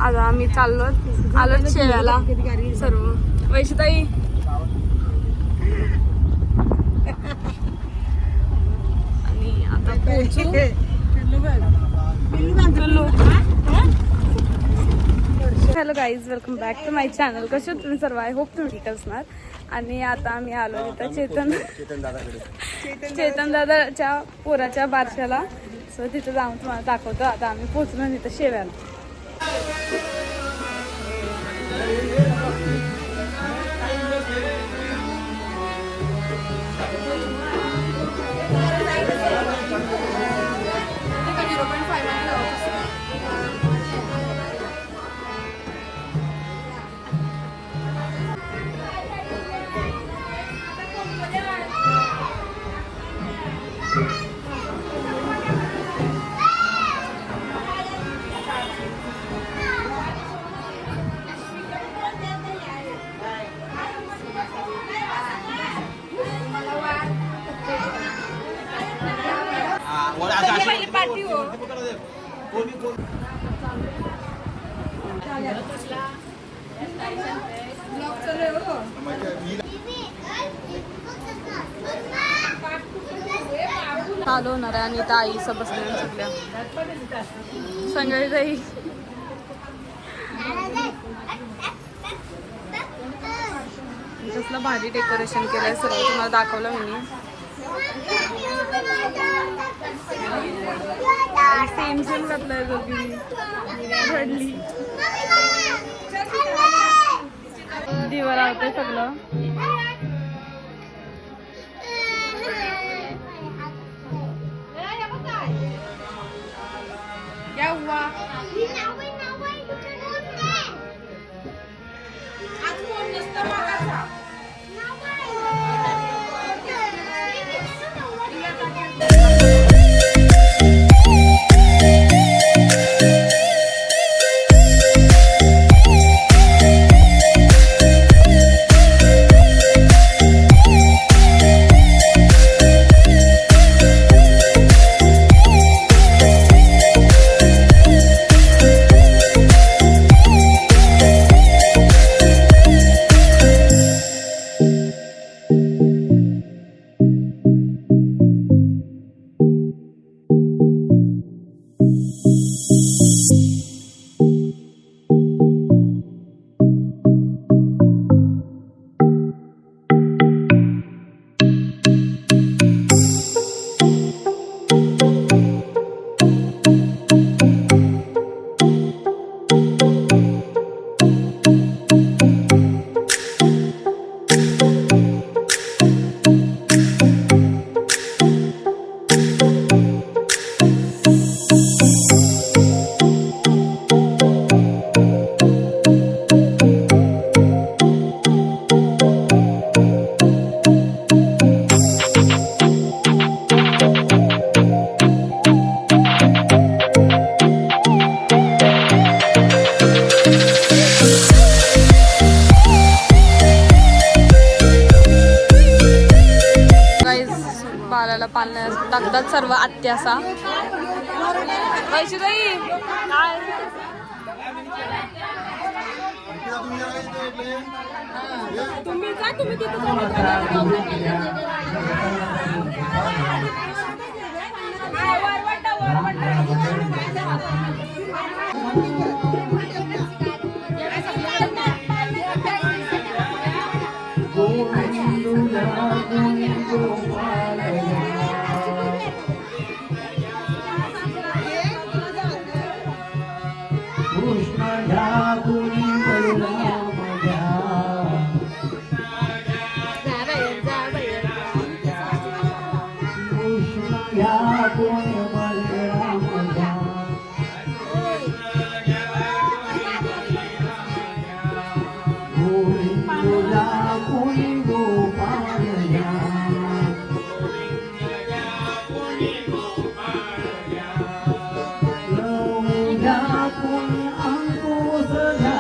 आता आम्ही आलो शेव्याला सर्व. वैशताई आणि आता पोहोचू. Hello guys, welcome back to my channel. कसे तुम्ही सर्व? आय होप तुम्ही ठीक असणार. आणि आता आम्ही आलो तिथं चेतन दादाच्या पोराच्या बारशाला. सो तिथं जाऊन तुम्हाला दाखवतो. आता आम्ही पोहोचलो तिथं शेव्याला. चालू होणार आहे आणि इथं आई सब बसल्या सगळ्या संगळीताई. कसलं भारी डेकोरेशन केलंय सर्व तुम्हाला दाखवलं मी. सेम सेम घातलंय दोघी घडली दिवा लावते सगळं. पाळण्यात टाकतात सर्व आत्यासा. वैशुताई काय तुम्ही जा, तुम्ही तिथे Angkuh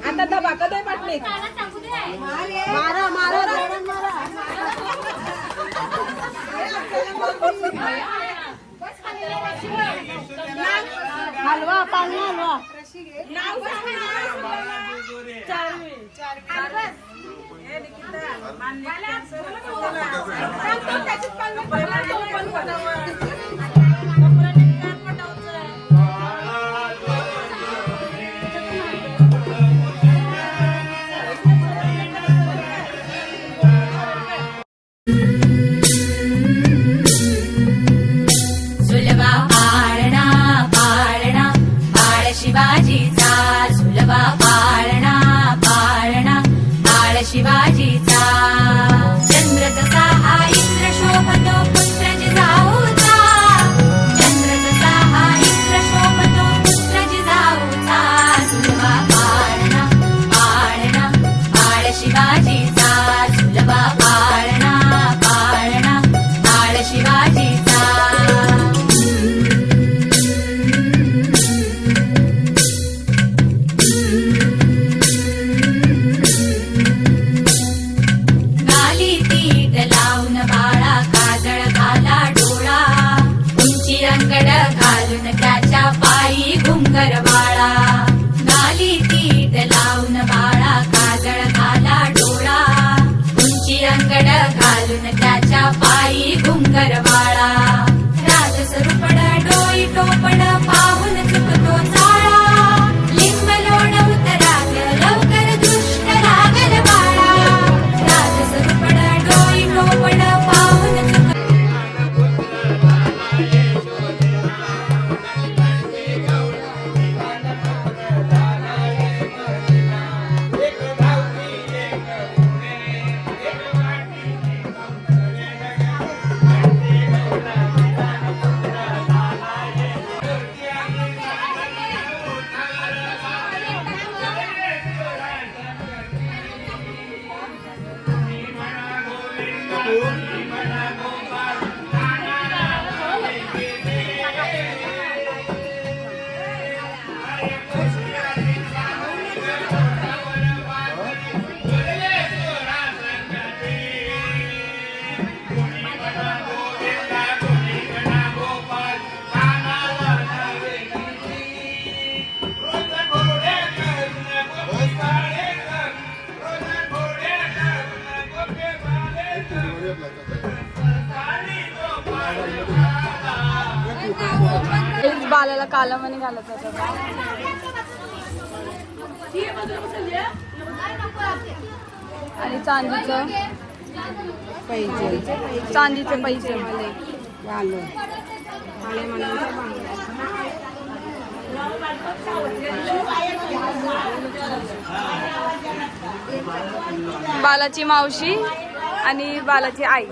आता दबा कधी पाटले मारा मारा हलवा पाणी हलवा सुलभा पाळणा पाळणा बाळ शिवाजीचा सुलभा पाळणा पाळणा बाळ शिवाजीचा चंद्र तसा हा इंद्र शोभतो पुत्र जिजाऊचा चंद्र तसा हा इंद्र शोभतो पुत्र जिजाऊचा सुलभा पाळणा पाळणा बाळ शिवाजीचा सुलभा पाळणा पाळणा बाळ शिवाजीचा गाली तीट लावून बाळा काजळ घाला डोळा उंची अंगड घालून त्याच्या पायी घुंगर बाळा गाली तीट लावून बाळा काजळ घाला डोळा उंची अंगड घालून त्याच्या पायी घुंगर बाळा राजसरूपड डोई टोपड पाहून चुकतो चाळा लिंब लोण उतराग लवकर दुष्ट लागल बाळा राजसरूपड डोई टोपड पाहून चुकतो बालाला काला मणी घालत होता आणि चांदीचं चांदीचे पैसे बालाची मावशी आणि बालाची आई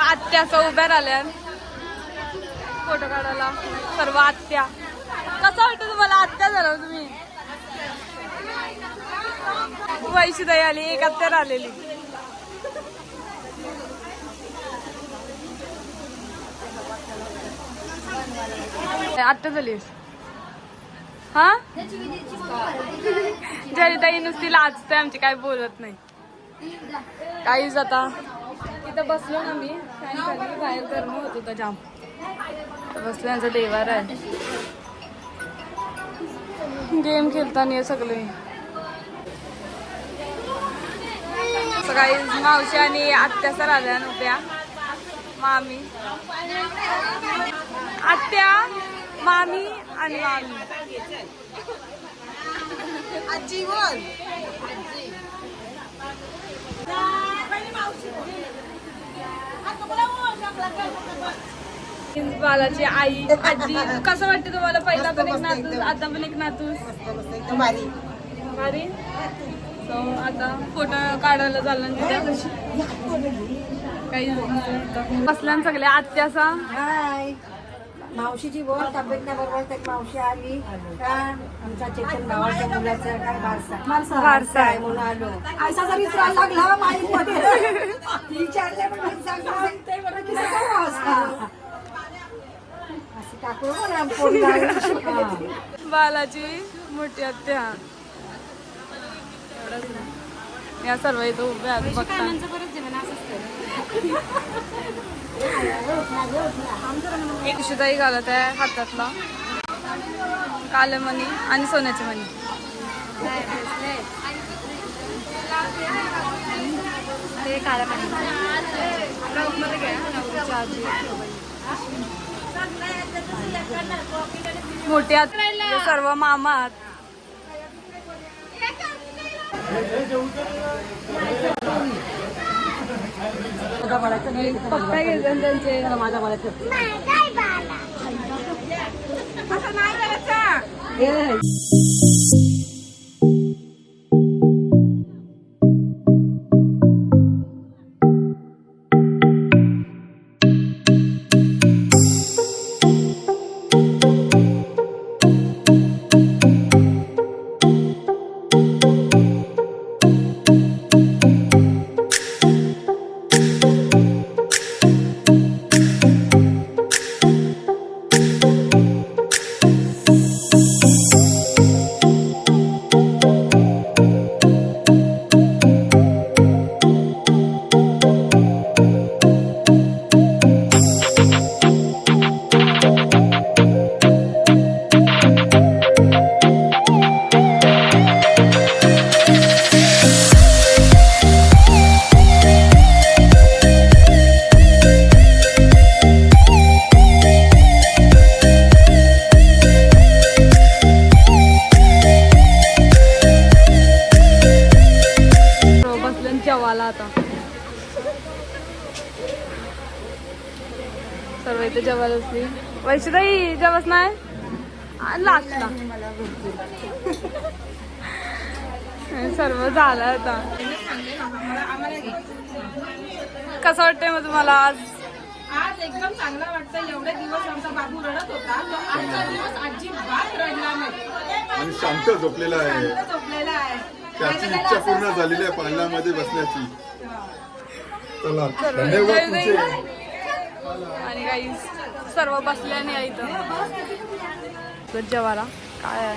आत्या असं उभ्या राहिल्या फोटो काढायला सर्व आत्या. कसं वाटतं तुम्हाला आत्या झालं तुम्ही? वैशुताई आली, एक आत्या आलेली. आत्ता झालीस हा. जरीताई नुसती लाजते आमची, काय बोलत नाही. काहीच आता इथं बसलो ना मी, फॅन खाली बाहेर गरम होत होतं जाम. बसलो, यांचा देवार आहे. गेम खेळताना सगळे. काही मावशी आणि आत्या सर आल्या नव्हत्या. मामी, आत्या, मामी आणि मामी. आजी बोल. बालाची आई, आजी. कसं वाटतं तुम्हाला? पहिला पण एक नातूस, आता पण एक नातूस. भारी. सो आता फोटो काढायला चालला काही बसल्या सगळे. आत्याचा हाय मावशीची बोल. तब्येत नाही बरोबर तर मावशी आली. आमचा चेतन गावाच्या मुलाचा काय वारसा आहे म्हणून आलो. असा जरी त्रास लागला माईमध्ये विचारले पण सांगते बरं की असं टाकू ना. बालाची मोठी आत्या. या सर्व इथं उभे आहेत बघता. एक शिदाई घालत आहे हातातला काले मणी आणि सोन्याची मणी. मोठी आत्या, सर्व मामा. पप्पा घेतात त्यांचे. माझा मला असं नाही करायचं. जेवायला आता सर्व इथे जेवायला असली. वैशुताई जेवच नाही लागला. सर्व झालं आता. कसं वाटतंय मग तुम्हाला आज? आज एकदम चांगला वाटतं. एवढे दिवस आमचा बाबू रडत होता, तो आजचा दिवस अजिबात रडला नाही आणि शांत झोपलेला आहे. झोपलेला आहे. त्याची इच्छा पूर्ण झालेली आहे पाळण्यामध्ये बसण्याची. चला धन्यवाद तुमचे. आणि काही सर्व बसल्याने इथं जेवायला काय आहे?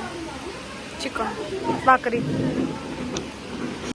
चिकन भाकरी.